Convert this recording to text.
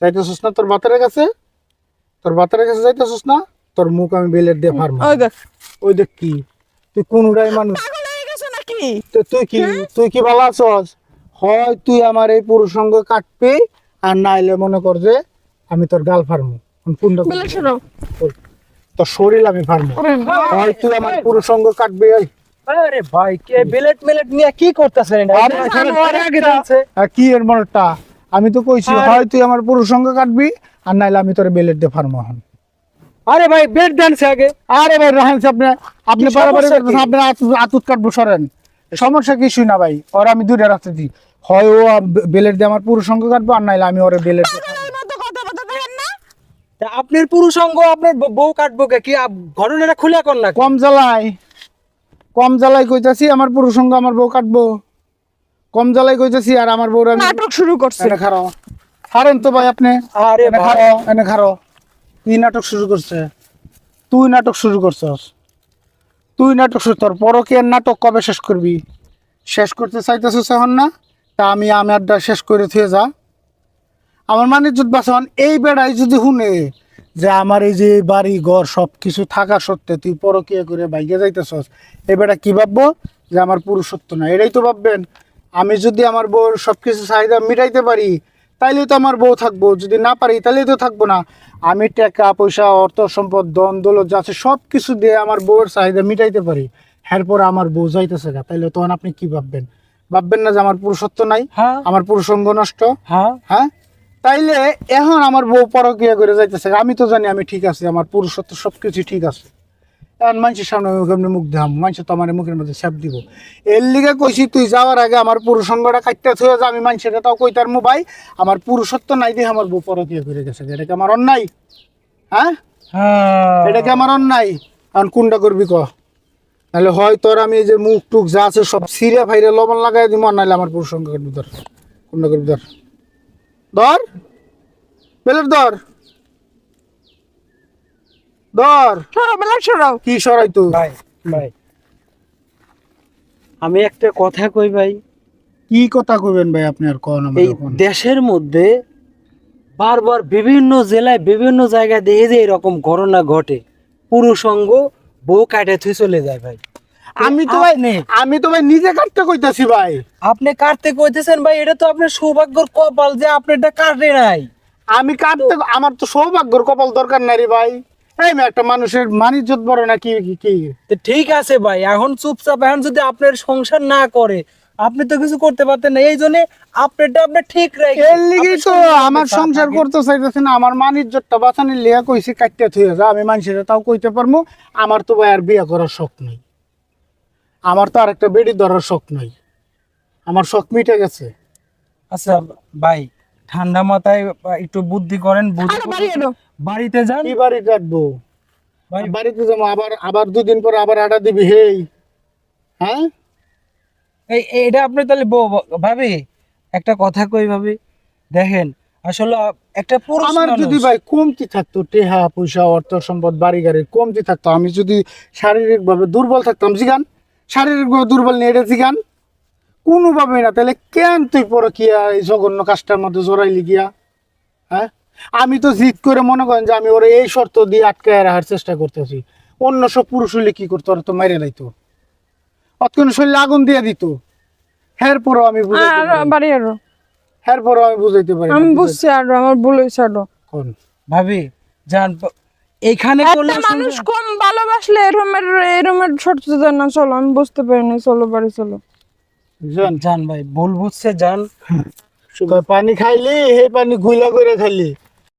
যাইতেছিস না তোর বাতারের কাছে? তোর বাতারের কাছে যাইতেছিস না? তোর মুখ আমি বেলেট দিয়ে ফার্ম। ওই দেখ কি, তুই কোন উড়াই মানুষ? তুই কি ভালো আছস? হয় তুই আমার এই পুরুষ সঙ্গ কাটবি, আর নাইলে মনে কর যে আমি তোর গাল ফার্ম। তোর শরীর আমি ফার্ম। হয় তুই আমার পুরুষ সঙ্গ কাটবি। আরে ভাই কে বেলেট মেলেট নিয়ে কি করতেছেন? কি এর মনটা? আমি তো কইছি হয় তুই আমার পুরুষ সঙ্গ কাটবি, আর নাইলে আমি তোর বেলেট দিয়ে ফার্ম। হন আরে ভাই বেড দেনছে আগে। আরে ভাই রাহেন আপনি বারবারই আপনি আতুত কাটবো সরেন। সমস্যা কিছুই না ভাই, ওর আমি দুইটা রাস্তা দিই, হয় ও বেলেট দিয়ে আমার পুরুষ সঙ্গ কাটবো, আর নাইলে আমি ওরে বেলেট দিয়ে। আপনার পুরুষ অঙ্গ আপনার বউ কাটবো কি ঘটনাটা খুলে কর না? কম জ্বালাই কইতাছি আমার পুরুষ সঙ্গ আমার বউ কাটবো, কম জ্বালাই কইতাছি। আর আমার বউরা নাটক শুরু করছে। এনে খারো হারেন তো ভাই আপনি। আরে এনে খারো, এনে খারো। তুই নাটক শুরু করছে, তুই নাটক শুরু করছস, তুই নাটক শুরু। তোর পরকীয়ার নাটক কবে শেষ করবি? শেষ করতে চাইতেছিস এখন না? তা আমি আমারটা শেষ করে থুয়ে যা। আমার মানে যদি বাসন এই বেড়াই যদি শুনে যে আমার এই যে বাড়ি ঘর সব কিছু থাকা সত্ত্বে তুই পরকীয়া করে বাইকে যাইতেছস, এই বেড়া কি ভাববো? যে আমার পুরুষত্ব না, এটাই তো ভাববেন। আমি যদি আমার বউর সব কিছু চাহিদা মিটাইতে পারি তাইলে তো আমার বউ থাকবো, যদি না পারি তাইলেই তো থাকবো না। আমি টাকা পয়সা অর্থ সম্পদ ধন দৌলত যা আছে সব কিছু দিয়ে আমার বউয়ের চাহিদা মিটাইতে পারি, এরপরে আমার বউ যাইতেছে গা, তাইলে তখন আপনি কি ভাববেন? ভাববেন না যে আমার পুরুষত্ব নাই, আমার পুরুষঙ্গ নষ্ট? হ্যাঁ, তাইলে এখন আমার বউ পরকীয়া করে যাইতেছে, আমি তো জানি আমি ঠিক আছি, আমার পুরুষত্ব সবকিছু ঠিক আছে। এখন মানুষের সামনে কেমনি মুখ দেখাম? মানুষ তো আমার মুখের মধ্যে ছাপ দিব। এর লিগে কইছি তুই যাওয়ার আগে আমার পুরুষঙ্গটা কাটতে থয়ে যা। আমি মানুষের তাও কইতার ভাই আমার পুরুষত্ব নাই দিয়ে আমার বউ পরকীয়া করে গেছে, এটা কি আমার অন্যায়? হ্যাঁ, এটা কি আমার অন্যায়? এখন কোনটা করবি ক? নাহলে হয় তোর আমি যে মুখ টুক যা আছে সব সিরিয়া ফাইরে লবণ লাগাই দিব, নাহলে আমার পুরুষঙ্গ কাটবি। ধর কোনটা করবি? ধর ধর বেলের ধর ধর। কি সরাই তুই? ভাই ভাই আমি একটা কথা কই ভাই। কি কথা কইবেন ভাই আপনি? আর কোন এই দেশের মধ্যে বারবার বিভিন্ন জেলায় বিভিন্ন জায়গায় দেখে যে এরকম ঘটনা ঘটে, পুরুষ অঙ্গ বউ কাটে থুই চলে যায় ভাই। আমি তো ভাই নিজে কাটতে কইতাছি ভাই। আপনি কাটতে কইতেছেন ভাই, এটা তো আপনার সৌভাগ্যের কপাল যে আপনারটা কাটে নাই। আমি কাটতে, আমার তো সৌভাগ্যের কপাল দরকার নাই রে ভাই। এই একটা মানুষের মানিজ্জত বড় না কি? ঠিক আছে ভাই, এখন চুপচাপ, এখন যদি আপনার সংসার না করে আপনি তো কিছু করতে পারতেন না, এই জন্য আপনারটা আপনি ঠিক রাখেন। এর লিগেই তো আমার সংসার করতে চাইতেছে না, আমার মানিজ্জতটা বাঁচানোর লিয়া কইছি কাটতে থুয়ে যা। আমি মানুষের তাও কইতে পারবো আমার তো ভাই আর বিয়ে করার শখ নাই, আমার তো আর একটা বেডি ধরার শখ নাই, আমার শখ মিটে গেছে। আচ্ছা ভাই, ঠান্ডা মাথায় একটু বুদ্ধি করেন, বাড়িতে যান। কি বাড়ি কাটবো? বাড়িতে যাবো, আবার দুদিন পর আবার আডা দিবি। হেই হ্যাঁ, এটা আপনি তাহলে ভাবি একটা কথা কই ভাবি, দেখেন আসলে একটা পুরুষ আমার যদি ভাই কমতি থাকতো, টেহা পয়সা অর্থ সম্পদ বাড়ি গাড়ি কমতি থাকতো, আমি যদি শারীরিক ভাবে দুর্বল থাকতাম, জিগান শারীরিক ভাবে দুর্বল নিয়ে এটা জিগান কোনোভাবে না, তাহলে কেন তুই পরকীয়া এই জঘন্য কাজটার মধ্যে জড়াইলি গিয়া? হ্যাঁ, আমি তো জিদ করে মনে করেন যে আমি ওরা এই শর্ত দিয়ে আটকায় রাখার চেষ্টা করতেছি। অন্য সব পুরুষ হইলে কি করতো? ওরা তো মাইরে লাইতো, অতক্ষণ শরীরে আগুন দিয়ে দিত। এরপরও আমি বুঝাইতে পারি। আমি বুঝছি, আর আমার ভুল হয়েছে। কোন ভাবি জান এইখানে মানুষ কম ভালোবাসলে এরমের শর্ত দেন না। চলো, আমি বুঝতে পারিনি, চলো বাড়ি চলো। জান ভাই ভুল বুঝছে, জান পানি খাইলি, হে পানি গুলা করে খাইলি।